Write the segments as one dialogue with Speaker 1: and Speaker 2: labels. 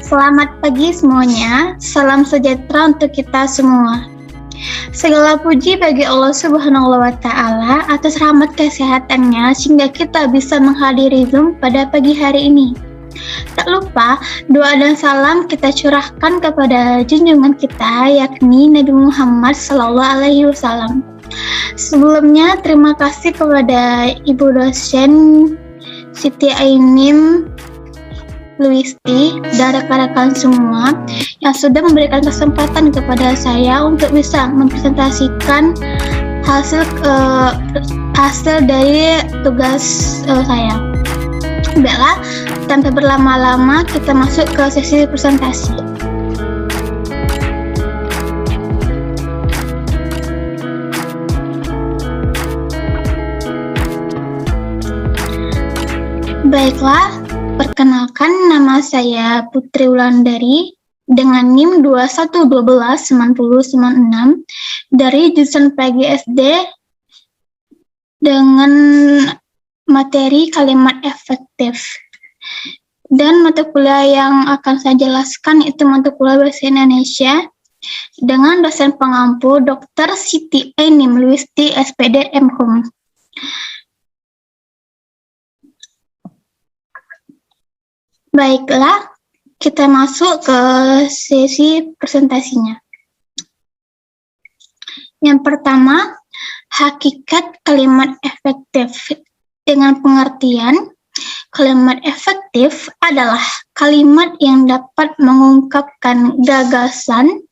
Speaker 1: Selamat pagi semuanya, salam sejahtera untuk kita semua. Segala puji bagi Allah Subhanahu wa Ta'ala atas rahmat kesehatannya sehingga kita bisa menghadiri Zoom pada pagi hari ini. Tak lupa, doa dan salam kita curahkan kepada junjungan kita yakni Nabi Muhammad SAW. Sebelumnya, terima kasih kepada Ibu dosen Siti Ainim Luisti dan rekan-rekan semua yang sudah memberikan kesempatan kepada saya untuk bisa mempresentasikan hasil dari tugas saya. Baiklah, tanpa berlama-lama kita masuk ke sesi presentasi. Baiklah, perkenalkan nama saya Putri Wulandari dengan NIM 21129096 dari jurusan PGSD dengan materi kalimat efektif. Dan mata kuliah yang akan saya jelaskan itu mata kuliah Bahasa Indonesia dengan dosen pengampu Dr. Siti Ainim Luisti SPD MHum. Baiklah, kita masuk ke sesi presentasinya. Yang pertama, hakikat kalimat efektif. Dengan pengertian, kalimat efektif adalah kalimat yang dapat mengungkapkan gagasan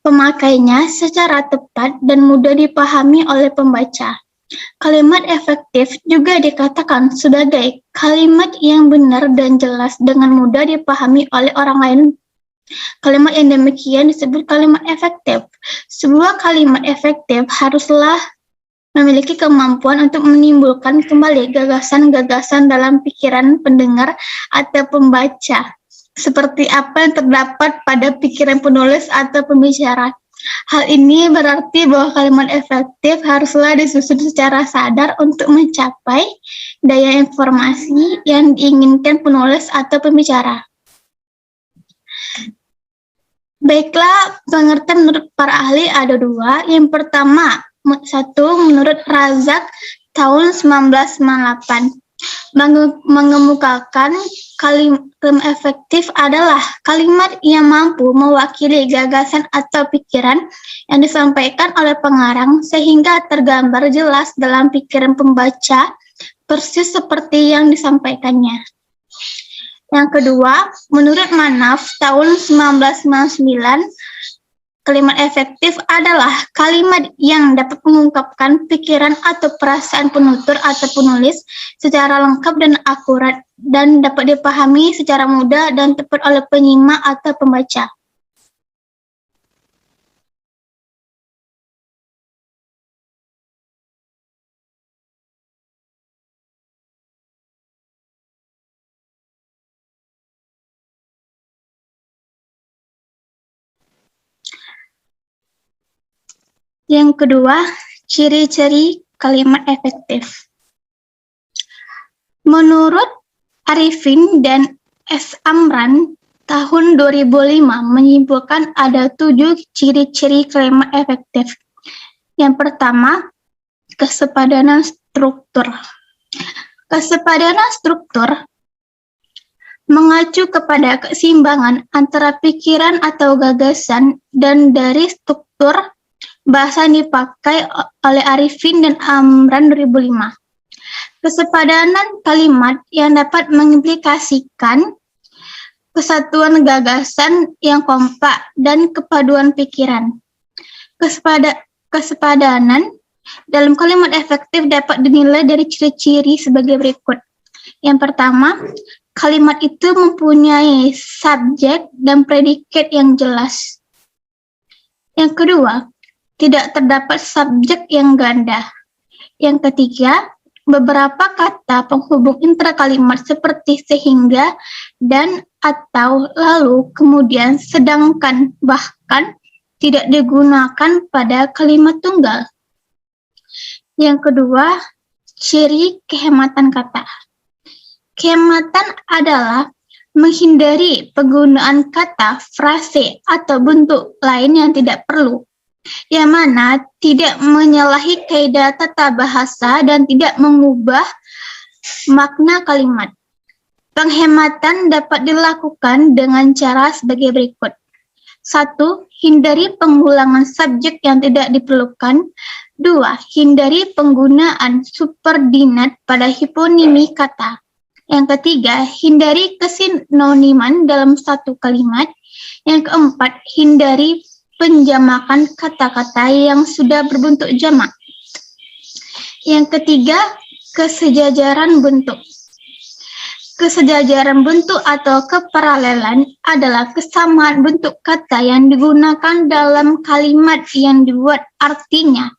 Speaker 1: pemakainya secara tepat dan mudah dipahami oleh pembaca. Kalimat efektif juga dikatakan sebagai kalimat yang benar dan jelas dengan mudah dipahami oleh orang lain. Kalimat yang demikian disebut kalimat efektif. Sebuah kalimat efektif haruslah memiliki kemampuan untuk menimbulkan kembali gagasan-gagasan dalam pikiran pendengar atau pembaca, seperti apa yang terdapat pada pikiran penulis atau pembicara. Hal ini berarti bahwa kalimat efektif haruslah disusun secara sadar untuk mencapai daya informasi yang diinginkan penulis atau pembicara. Baiklah, pengertian menurut para ahli ada dua. Yang pertama, satu menurut Razak tahun 1998 mengemukakan kalimat efektif adalah kalimat yang mampu mewakili gagasan atau pikiran yang disampaikan oleh pengarang sehingga tergambar jelas dalam pikiran pembaca persis seperti yang disampaikannya. Yang kedua, menurut Manaf tahun 1999, kalimat efektif adalah kalimat yang dapat mengungkapkan pikiran atau perasaan penutur atau penulis secara lengkap dan akurat dan dapat dipahami secara mudah dan tepat oleh penyimak atau pembaca. Yang kedua, ciri-ciri kalimat efektif. Menurut Arifin dan S. Amran tahun 2005 menyimpulkan ada 7 ciri-ciri kalimat efektif. Yang pertama, kesepadanan struktur. Kesepadanan struktur mengacu kepada keseimbangan antara pikiran atau gagasan dan dari struktur bahasa yang dipakai oleh Arifin dan Amran 2005. Kesepadanan kalimat yang dapat mengimplikasikan kesatuan gagasan yang kompak dan kepaduan pikiran. Kesepadanan dalam kalimat efektif dapat dinilai dari ciri-ciri sebagai berikut. Yang pertama, kalimat itu mempunyai subjek dan predikat yang jelas. Yang kedua, tidak terdapat subjek yang ganda. Yang ketiga, beberapa kata penghubung intra-kalimat seperti sehingga, dan, atau, lalu, kemudian, sedangkan, bahkan, tidak digunakan pada kalimat tunggal. Yang kedua, ciri kehematan kata. Kehematan adalah menghindari penggunaan kata, frase, atau bentuk lain yang tidak perlu, yang mana tidak menyalahi kaidah tata bahasa dan tidak mengubah makna kalimat. Penghematan dapat dilakukan dengan cara sebagai berikut. 1. Hindari pengulangan subjek yang tidak diperlukan. 2. Hindari penggunaan subordinat pada hiponimi kata. Yang ketiga, hindari kesinoniman dalam satu kalimat. Yang keempat, hindari penjamakan kata-kata yang sudah berbentuk jamak. Yang ketiga, kesejajaran bentuk. Kesejajaran bentuk atau keparalelan adalah kesamaan bentuk kata yang digunakan dalam kalimat yang dibuat. Artinya,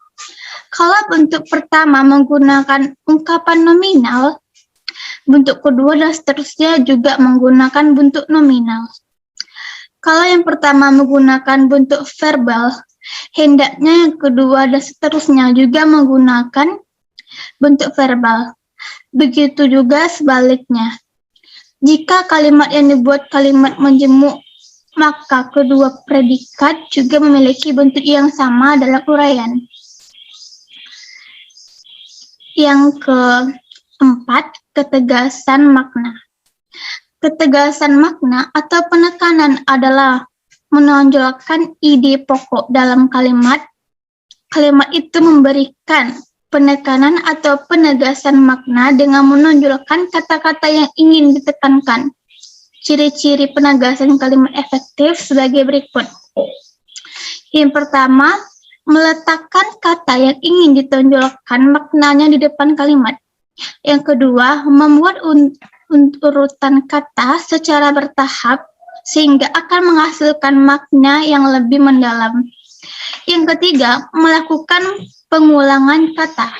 Speaker 1: kalau bentuk pertama menggunakan ungkapan nominal, bentuk kedua dan seterusnya juga menggunakan bentuk nominal. Kalau yang pertama menggunakan bentuk verbal, hendaknya yang kedua dan seterusnya juga menggunakan bentuk verbal. Begitu juga sebaliknya. Jika kalimat yang dibuat kalimat menjemuk, maka kedua predikat juga memiliki bentuk yang sama dalam uraian. Yang keempat, ketegasan makna. Ketegasan makna atau penekanan adalah menonjolkan ide pokok dalam kalimat. Kalimat itu memberikan penekanan atau penegasan makna dengan menonjolkan kata-kata yang ingin ditekankan. Ciri-ciri penegasan kalimat efektif sebagai berikut. Yang pertama, meletakkan kata yang ingin ditonjolkan maknanya di depan kalimat. Yang kedua, membuat urutan kata secara bertahap sehingga akan menghasilkan makna yang lebih mendalam. Yang ketiga, melakukan pengulangan kata.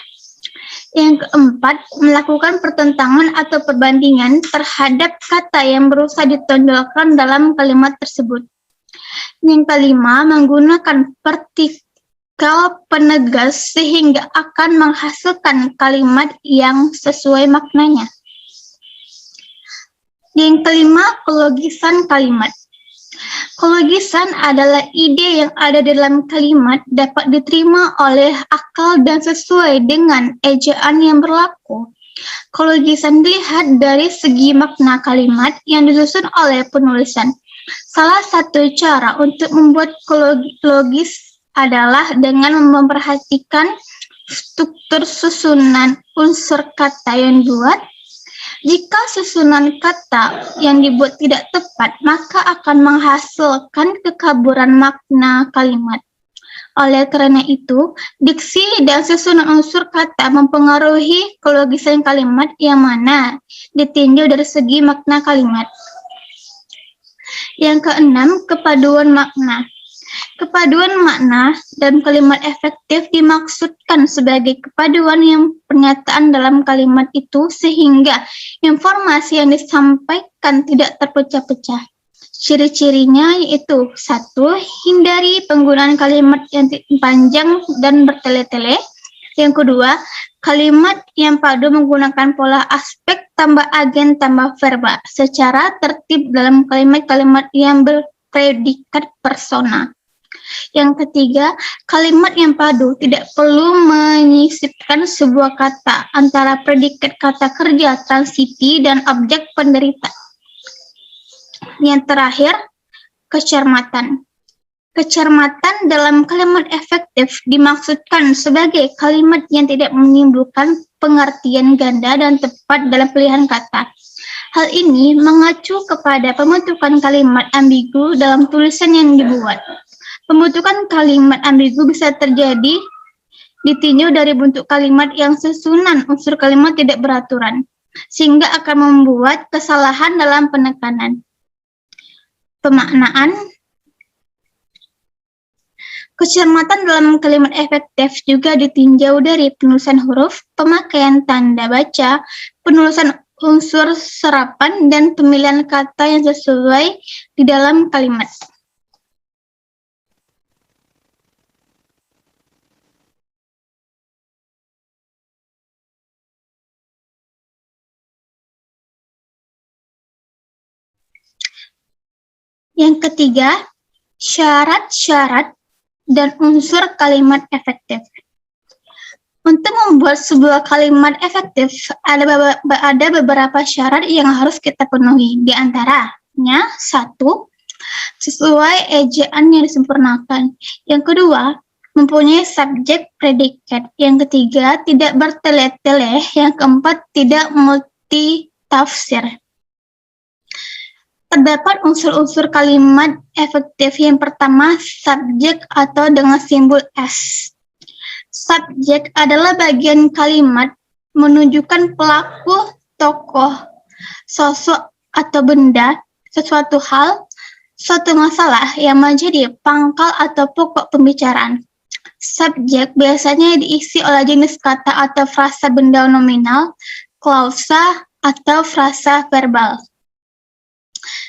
Speaker 1: Yang keempat, melakukan pertentangan atau perbandingan terhadap kata yang berusaha ditonjolkan dalam kalimat tersebut. Yang kelima, menggunakan partikel penegas sehingga akan menghasilkan kalimat yang sesuai maknanya. Yang kelima, kelogisan kalimat. Kelogisan adalah ide yang ada dalam kalimat dapat diterima oleh akal dan sesuai dengan ejaan yang berlaku. Kelogisan dilihat dari segi makna kalimat yang disusun oleh penulisan. Salah satu cara untuk membuat logis adalah dengan memperhatikan struktur susunan unsur kata yang dibuat. Jika susunan kata yang dibuat tidak tepat, maka akan menghasilkan kekaburan makna kalimat. Oleh karena itu, diksi dan susunan unsur kata mempengaruhi kelogisan kalimat yang mana ditinjau dari segi makna kalimat. Yang keenam, kepaduan makna. Kepaduan makna dan kalimat efektif dimaksudkan sebagai kepaduan yang pernyataan dalam kalimat itu sehingga informasi yang disampaikan tidak terpecah-pecah. Ciri-cirinya yaitu 1. Hindari penggunaan kalimat yang panjang dan bertele-tele. Yang kedua, kalimat yang padu menggunakan pola aspek tambah agen tambah verba secara tertib dalam kalimat-kalimat yang berpredikat persona. Yang ketiga, kalimat yang padu tidak perlu menyisipkan sebuah kata antara predikat kata kerja, transiti, dan objek penderita. Yang terakhir, kecermatan. Kecermatan dalam kalimat efektif dimaksudkan sebagai kalimat yang tidak menimbulkan pengertian ganda dan tepat dalam pilihan kata. Hal ini mengacu kepada pembentukan kalimat ambigu dalam tulisan yang dibuat. Pembentukan kalimat ambigu bisa terjadi ditinjau dari bentuk kalimat yang susunan unsur kalimat tidak beraturan, sehingga akan membuat kesalahan dalam penekanan. Pemaknaan. Kecermatan dalam kalimat efektif juga ditinjau dari penulisan huruf, pemakaian tanda baca, penulisan unsur serapan, dan pemilihan kata yang sesuai di dalam kalimat. Yang ketiga, syarat-syarat dan unsur kalimat efektif. Untuk membuat sebuah kalimat efektif, ada beberapa syarat yang harus kita penuhi. Di antaranya, 1, sesuai ejaan yang disempurnakan. Yang kedua, mempunyai subjek predikat. Yang ketiga, tidak bertele-tele. Yang keempat, tidak multitafsir. Terdapat unsur-unsur kalimat efektif. Yang pertama, subjek atau dengan simbol S. Subjek adalah bagian kalimat menunjukkan pelaku, tokoh, sosok atau benda, sesuatu hal, suatu masalah yang menjadi pangkal atau pokok pembicaraan. Subjek biasanya diisi oleh jenis kata atau frasa benda nominal, klausa, atau frasa verbal.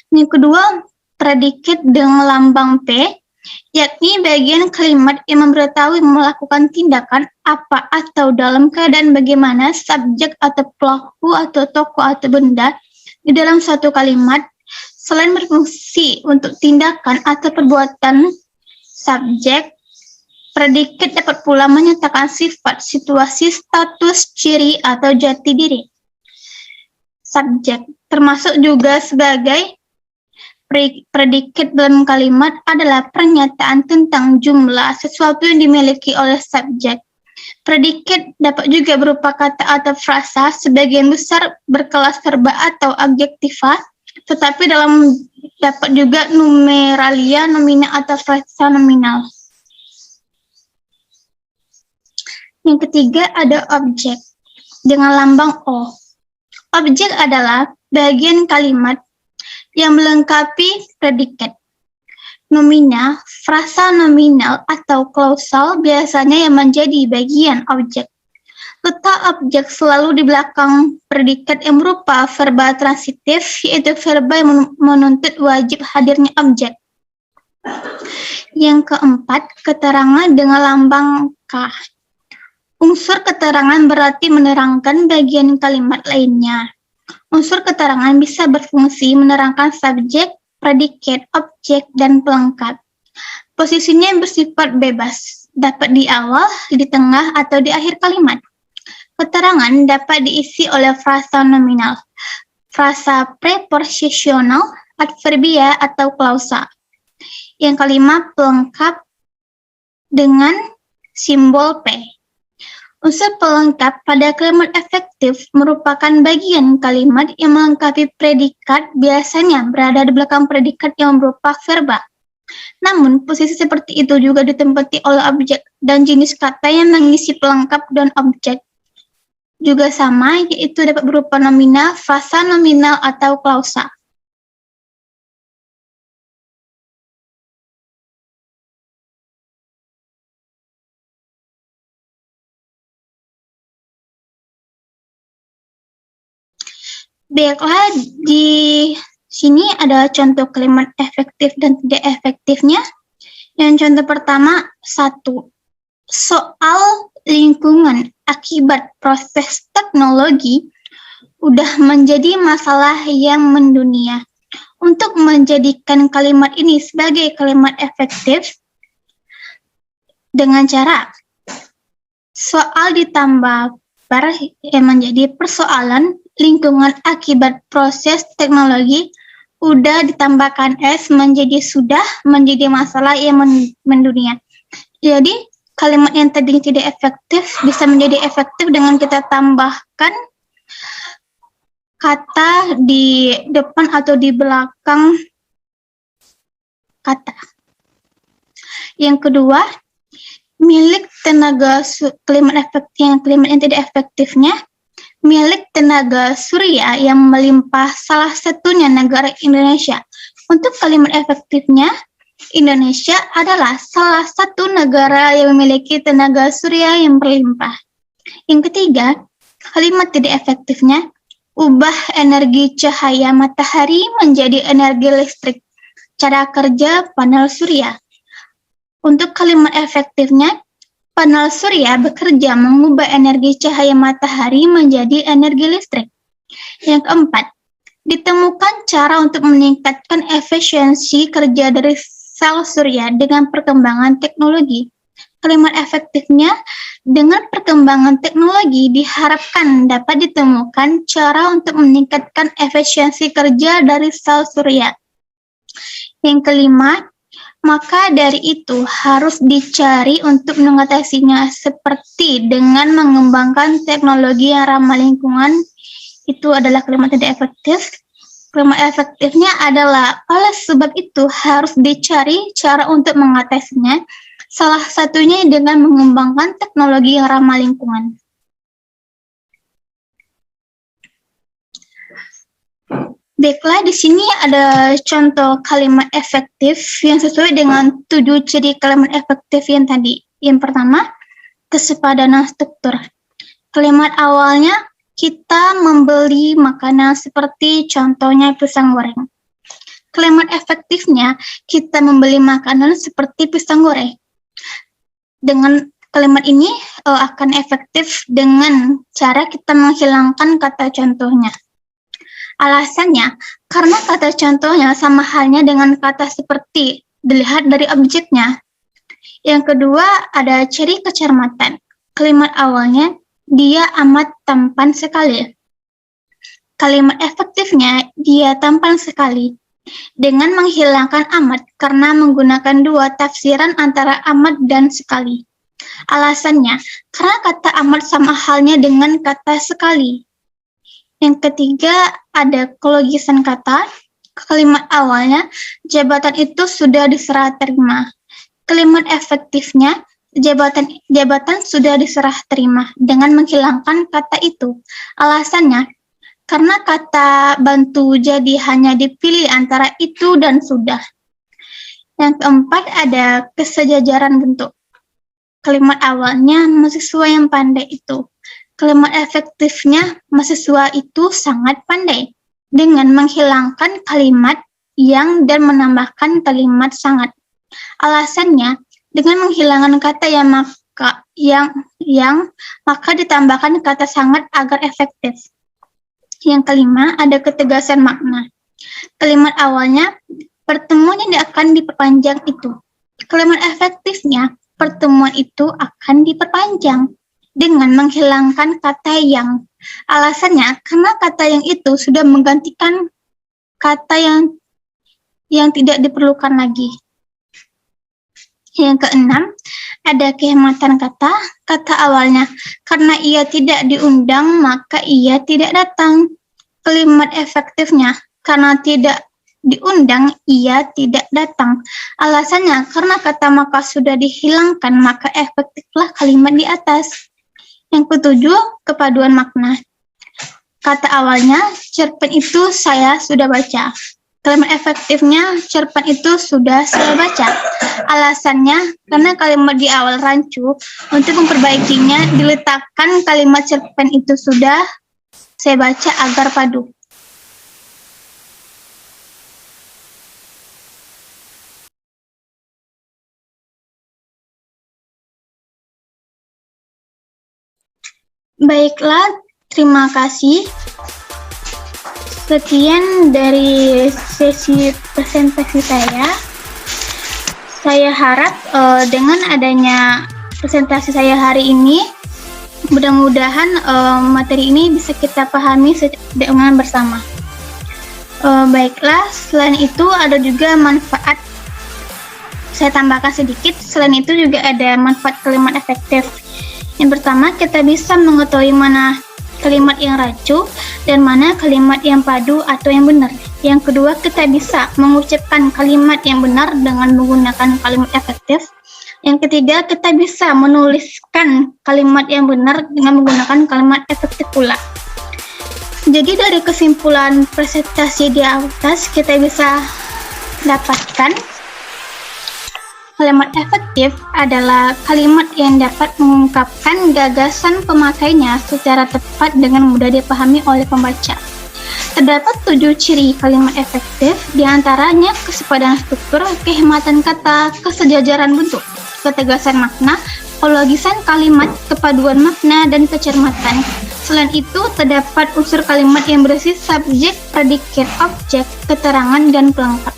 Speaker 1: Yang kedua, predikat dengan lambang P, yakni bagian kalimat yang memberitahui melakukan tindakan apa atau dalam keadaan bagaimana subjek atau pelaku atau tokoh atau benda di dalam suatu kalimat. Selain berfungsi untuk tindakan atau perbuatan subjek, predikat dapat pula menyatakan sifat, situasi, status, ciri, atau jati diri subjek, termasuk juga sebagai predikat dalam kalimat adalah pernyataan tentang jumlah sesuatu yang dimiliki oleh subjek. Predikat dapat juga berupa kata atau frasa, sebagian besar berkelas verba atau adjektiva, tetapi dapat juga numeralia, nomina, atau frasa nominal. Yang ketiga ada objek dengan lambang O. Objek adalah bagian kalimat yang melengkapi predikat. Nomina, frasa nominal, atau klausal biasanya yang menjadi bagian objek. Letak objek selalu di belakang predikat yang berupa verba transitif, yaitu verba yang menuntut wajib hadirnya objek. Yang keempat, keterangan dengan lambang K. Unsur keterangan berarti menerangkan bagian kalimat lainnya. Unsur keterangan bisa berfungsi menerangkan subjek, predikat, objek, dan pelengkap. Posisinya bersifat bebas, dapat di awal, di tengah, atau di akhir kalimat. Keterangan dapat diisi oleh frasa nominal, frasa preposisional, adverbia, atau klausa. Yang kelima, pelengkap dengan simbol P. Unsur pelengkap pada kalimat efektif merupakan bagian kalimat yang melengkapi predikat, biasanya berada di belakang predikat yang berupa verba. Namun, posisi seperti itu juga ditempati oleh objek dan jenis kata yang mengisi pelengkap dan objek. Juga sama, yaitu dapat berupa nomina, frasa nominal, atau klausa. Baiklah, di sini ada contoh kalimat efektif dan tidak efektifnya. Yang contoh pertama, 1. Soal lingkungan akibat proses teknologi udah menjadi masalah yang mendunia. Untuk menjadikan kalimat ini sebagai kalimat efektif dengan cara soal ditambah bar yang menjadi persoalan lingkungan akibat proses teknologi, udah ditambahkan S menjadi sudah menjadi masalah yang mendunia. Jadi kalimat yang tadinya tidak efektif bisa menjadi efektif dengan kita tambahkan kata di depan atau di belakang kata. Yang kedua, milik tenaga kalimat yang tidak efektifnya, milik tenaga surya yang melimpah, salah satunya negara Indonesia. Untuk kalimat efektifnya, Indonesia adalah salah satu negara yang memiliki tenaga surya yang berlimpah. Yang ketiga, kalimat tidak efektifnya, ubah energi cahaya matahari menjadi energi listrik. Cara kerja panel surya. Untuk kalimat efektifnya, panel surya bekerja mengubah energi cahaya matahari menjadi energi listrik. Yang keempat, Ditemukan cara untuk meningkatkan efisiensi kerja dari sel surya dengan perkembangan teknologi. Kalimat efektifnya, dengan perkembangan teknologi diharapkan dapat ditemukan cara untuk meningkatkan efisiensi kerja dari sel surya. Yang kelima, maka dari itu harus dicari untuk mengatasinya seperti dengan mengembangkan teknologi yang ramah lingkungan. Itu adalah kalimat tidak efektif. Kalimat efektifnya adalah oleh sebab itu harus dicari cara untuk mengatasinya. Salah satunya dengan mengembangkan teknologi yang ramah lingkungan. Baiklah, di sini ada contoh kalimat efektif yang sesuai dengan 7 ciri kalimat efektif yang tadi. Yang pertama, kesepadanan struktur. Kalimat awalnya, kita membeli makanan seperti contohnya pisang goreng. Kalimat efektifnya, kita membeli makanan seperti pisang goreng. Dengan kalimat ini akan efektif dengan cara kita menghilangkan kata contohnya. Alasannya, karena kata contohnya sama halnya dengan kata seperti, dilihat dari objeknya. Yang kedua, ada ciri kecermatan. Kalimat awalnya, dia amat tampan sekali. Kalimat efektifnya, dia tampan sekali. Dengan menghilangkan amat karena menggunakan dua tafsiran antara amat dan sekali. Alasannya, karena kata amat sama halnya dengan kata sekali. Yang ketiga, ada kelogisan kata. Kalimat awalnya, jabatan itu sudah diserah terima. Kalimat efektifnya, jabatan sudah diserah terima dengan menghilangkan kata itu. Alasannya, karena kata bantu jadi hanya dipilih antara itu dan sudah. Yang keempat ada kesejajaran bentuk. Kalimat awalnya mahasiswa yang pandai itu. Kalimat efektifnya mahasiswa itu sangat pandai dengan menghilangkan kalimat yang dan menambahkan kalimat sangat. Alasannya, dengan menghilangkan kata yang maka ditambahkan kata sangat agar efektif. Yang kelima, ada ketegasan makna. Kalimat awalnya, pertemuan yang akan diperpanjang itu. Kalimat efektifnya, pertemuan itu akan diperpanjang dengan menghilangkan kata yang. Alasannya, karena kata yang itu sudah menggantikan kata yang tidak diperlukan lagi. Yang keenam, ada kehematan kata. Kata awalnya, karena ia tidak diundang, maka ia tidak datang. Kalimat efektifnya, karena tidak diundang, ia tidak datang. Alasannya, karena kata maka sudah dihilangkan, maka efektiflah kalimat di atas. Yang ketujuh, kepaduan makna. Kata awalnya, cerpen itu saya sudah baca. Kalimat efektifnya, cerpen itu sudah saya baca. Alasannya, karena kalimat di awal rancu, untuk memperbaikinya, diletakkan kalimat cerpen itu sudah saya baca agar padu. Baiklah, terima kasih. Sekian dari sesi presentasi saya. Saya harap dengan adanya presentasi saya hari ini, mudah-mudahan materi ini bisa kita pahami dengan bersama. Baiklah, selain itu ada juga manfaat. Saya tambahkan sedikit, selain itu juga ada manfaat kalimat efektif. Yang pertama, kita bisa mengetahui mana kalimat yang rancu dan mana kalimat yang padu atau yang benar. Yang kedua, kita bisa mengucapkan kalimat yang benar dengan menggunakan kalimat efektif. Yang ketiga, kita bisa menuliskan kalimat yang benar dengan menggunakan kalimat efektif pula. Jadi dari kesimpulan presentasi di atas, kita bisa dapatkan kalimat efektif adalah kalimat yang dapat mengungkapkan gagasan pemakainya secara tepat dengan mudah dipahami oleh pembaca. Terdapat 7 ciri kalimat efektif, diantaranya kesepadanan struktur, kehematan kata, kesejajaran bentuk, ketegasan makna, kelogisan kalimat, kepaduan makna, dan kecermatan. Selain itu, terdapat unsur kalimat yang berisi subjek, predikat, objek, keterangan, dan pelengkap.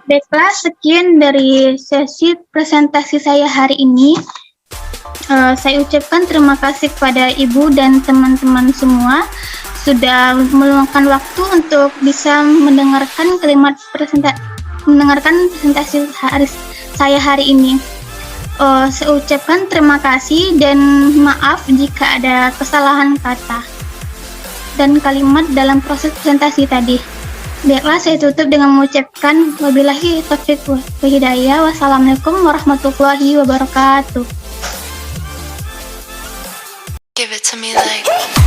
Speaker 1: Baiklah, sekian dari sesi presentasi saya hari ini. Saya ucapkan terima kasih kepada Ibu dan teman-teman semua sudah meluangkan waktu untuk bisa mendengarkan presentasi saya hari ini. Saya ucapkan terima kasih dan maaf jika ada kesalahan kata dan kalimat dalam proses presentasi tadi. Baiklah, saya tutup dengan mengucapkan wabillahi taufiq wal hidayah. Wassalamualaikum warahmatullahi wabarakatuh.
Speaker 2: Give it to me like